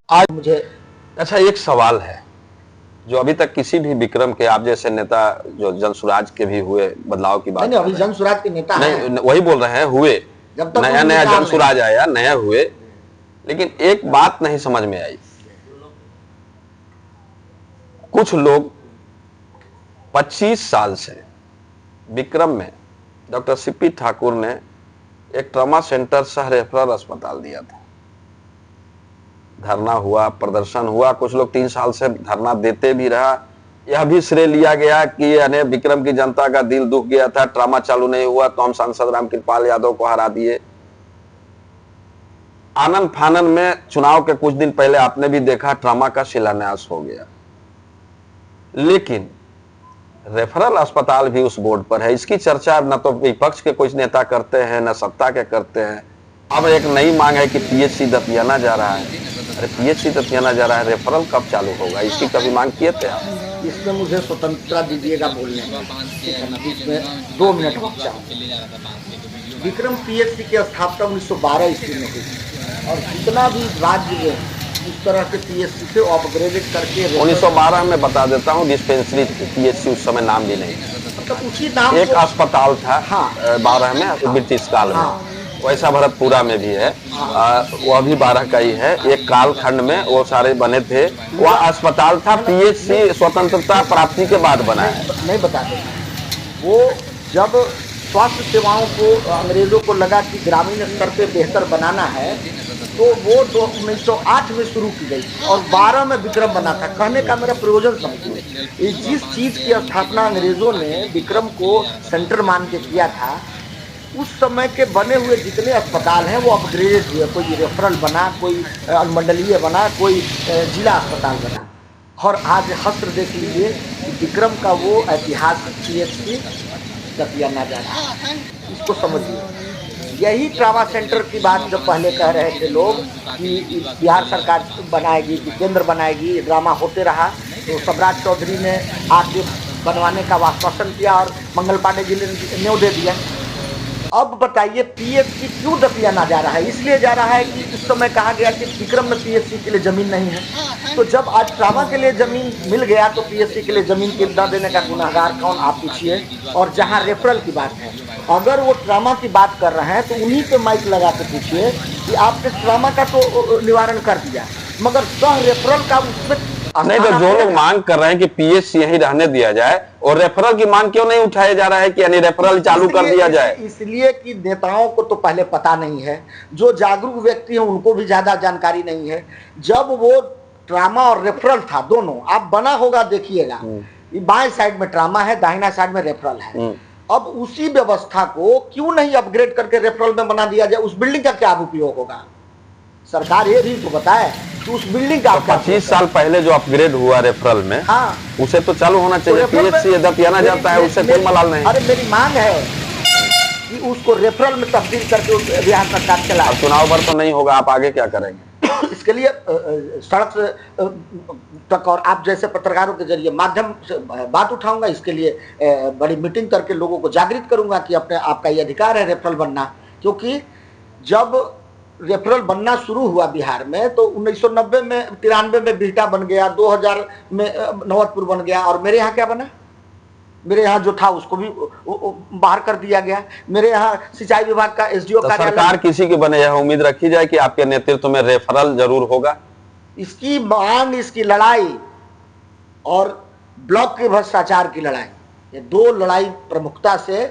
आज मुझे अच्छा, एक सवाल है जो अभी तक किसी भी विक्रम के, आप जैसे नेता जो जनसुराज के भी हुए, बदलाव की बात नहीं, कर अभी रहे हैं। जनसुराज के नेता हैं। नहीं, वही बोल रहे हैं, हुए जब तक नया उनकी नया निकाल नहीं। जनसुराज आया, नया हुए, लेकिन एक बात नहीं समझ में आई। कुछ लोग 25 साल से विक्रम में डॉक्टर सीपी ठाकुर ने एक ट्रॉमा सेंटर सह रेफरल अस्पताल दिया था। धरना हुआ, प्रदर्शन हुआ, कुछ लोग 3 साल से धरना देते भी रहा। यह भी श्रेय लिया गया कि यानी विक्रम की जनता का दिल दुख गया था, ट्रामा चालू नहीं हुआ तो हम सांसद रामकृपाल यादव को हरा दिए। आनंद फानन में चुनाव के कुछ दिन पहले आपने भी देखा, ट्रामा का शिलान्यास हो गया, लेकिन रेफरल अस्पताल भी उस बोर्ड पर है। इसकी चर्चा न तो विपक्ष के कुछ नेता करते हैं, न सत्ता के करते हैं। अब एक नई मांग है कि पीएचसी दतियाना जा रहा है। अरे पीएचसी दतियाना जा रहा है, रेफरल कब चालू होगा? इसकी कभी मांग किए थे आप? इसमें मुझे स्वतंत्रता दीजिएगा बोलने की, ठीक है ना? इसमें 2 मिनट रुक जाओ। विक्रम पीएचसी की स्थापना 1912 ईस्वी में हुई और जितना भी राज्य में इस तरह के पीएचसी थे अपग्रेडेड करके 1912 में बता देता हूँ, डिस्पेंसरी पीएचसी उस समय नाम भी नहीं, मतलब उसी नाम एक अस्पताल था। हाँ, 12 में ब्रिटिश काल में, वैसा भरतपुरा में भी है, वह भी 12 का ही है। एक कालखंड में वो सारे बने थे, वह अस्पताल था। पीएचसी स्वतंत्रता प्राप्ति के बाद बना है। नहीं बताते। वो जब स्वास्थ्य सेवाओं को अंग्रेजों को लगा कि ग्रामीण स्तर पे बेहतर बनाना है तो वो 1908 में शुरू की गई और 12 में विक्रम बना था। कहने का मेरा प्रयोजन समझिए, जिस चीज़ की स्थापना अंग्रेजों ने विक्रम को सेंटर मान के किया था, उस समय के बने हुए जितने अस्पताल हैं वो अपग्रेडेड हुए। कोई रेफरल बना, कोई अनुमंडलीय बना, कोई जिला अस्पताल बना। और आज हस्त्र देख लीजिए कि विक्रम का वो ऐतिहासिक पीएचसी दतियाना जा रहा है। इसको समझिए। यही ट्रामा सेंटर की बात जब पहले कह रहे थे लोग कि बिहार सरकार बनाएगी, कि केंद्र बनाएगी, ड्रामा होते रहा, तो सम्राट चौधरी ने आके बनवाने का आश्वासन किया और मंगल पांडे जी ने न्यों दे दिया। अब बताइए पीएचसी क्यों दतियाना जा रहा है? इसलिए जा रहा है कि उस समय कहा गया कि विक्रम में पीएचसी के लिए जमीन नहीं है। तो जब आज ट्रामा के लिए जमीन मिल गया तो पीएचसी के लिए जमीन न देने का गुनाहगार कौन, आप पूछिए। और जहां रेफरल की बात है, अगर वो ट्रामा की बात कर रहे हैं तो उन्हीं पे माइक लगा के पूछिए कि आपने ट्रामा का तो निवारण कर दिया, मगर सह रेफरल का उसमें नहीं, तो जो लोग मांग कर रहे हैं कि पीएचसी यही रहने दिया जाए और रेफरल की मांग क्यों नहीं उठाया जा रहा है कि यानी रेफरल चालू कर दिया जाए? इसलिए कि नेताओं को तो पहले पता नहीं है, जो जागरूक व्यक्ति हैं उनको भी ज्यादा जानकारी नहीं है। जब वो ट्रामा और रेफरल था दोनों, आप बना होगा देखिएगा, बाएं साइड में ट्रामा है, दाहिना साइड में रेफरल है। अब उसी व्यवस्था को क्यों नहीं अपग्रेड करके रेफरल में बना दिया जाए? उस बिल्डिंग का क्या उपयोग होगा? सरकार ये भी तो बताए कि उस बिल्डिंग का 25 साल पहले जो अपग्रेड हुआ रेफरल में, हाँ, उसे तो चालू होना चाहिए। पीएचसी दतियाना जाता है, उससे कोई मलाल नहीं। अरे मेरी मांग है कि उसको रेफरल में तब्दील करके बिहार सरकार चला। अब चुनाव भर तो नहीं होगा, आप आगे क्या करेंगे? इसके लिए सड़क से तक और आप जैसे पत्रकारों के जरिए माध्यम से बात उठाऊंगा। इसके लिए बड़ी मीटिंग करके लोगों को जागृत करूंगा कि अपने आपका ये अधिकार है रेफरल बनना। क्योंकि जब रेफरल बनना शुरू हुआ बिहार में तो 1990 में, 93 में बिहटा बन गया, 2000 में नौबतपुर बन गया, और मेरे यहाँ क्या बना? मेरे यहाँ जो था उसको भी बाहर कर दिया गया। मेरे यहाँ सिंचाई विभाग का एसडीओ तो सरकार किसी की बने, यह उम्मीद रखी जाए कि आपके नेतृत्व में रेफरल जरूर होगा। इसकी मांग, इसकी लड़ाई और ब्लॉक के भ्रष्टाचार की लड़ाई, ये 2 लड़ाई प्रमुखता से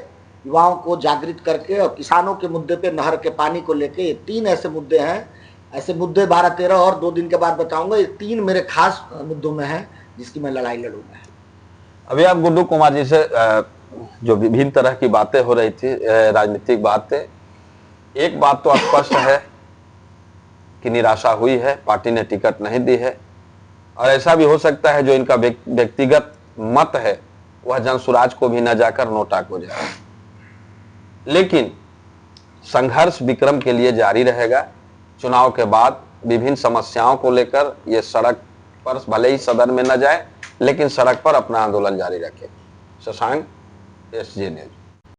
युवाओं को जागृत करके, और किसानों के मुद्दे पे, नहर के पानी को लेके, ये 3 ऐसे मुद्दे हैं। ऐसे मुद्दे 12-13 और 2 दिन के बाद बताऊंगा। ये 3 मेरे खास मुद्दों में है जिसकी मैं लड़ाई लड़ूंगा। अभी आप गुड्डू कुमार जी से जो विभिन्न तरह की बातें हो रही थी, राजनीतिक बातें, एक बात तो स्पष्ट है कि निराशा हुई है, पार्टी ने टिकट नहीं दी है। और ऐसा भी हो सकता है जो इनका व्यक्तिगत मत है वह जनसुराज को भी न जाकर नोटा को जाए। लेकिन संघर्ष विक्रम के लिए जारी रहेगा। चुनाव के बाद विभिन्न समस्याओं को लेकर ये सड़क पर, भले ही सदन में न जाए, लेकिन सड़क पर अपना आंदोलन जारी रखे। Shashank, SJ news.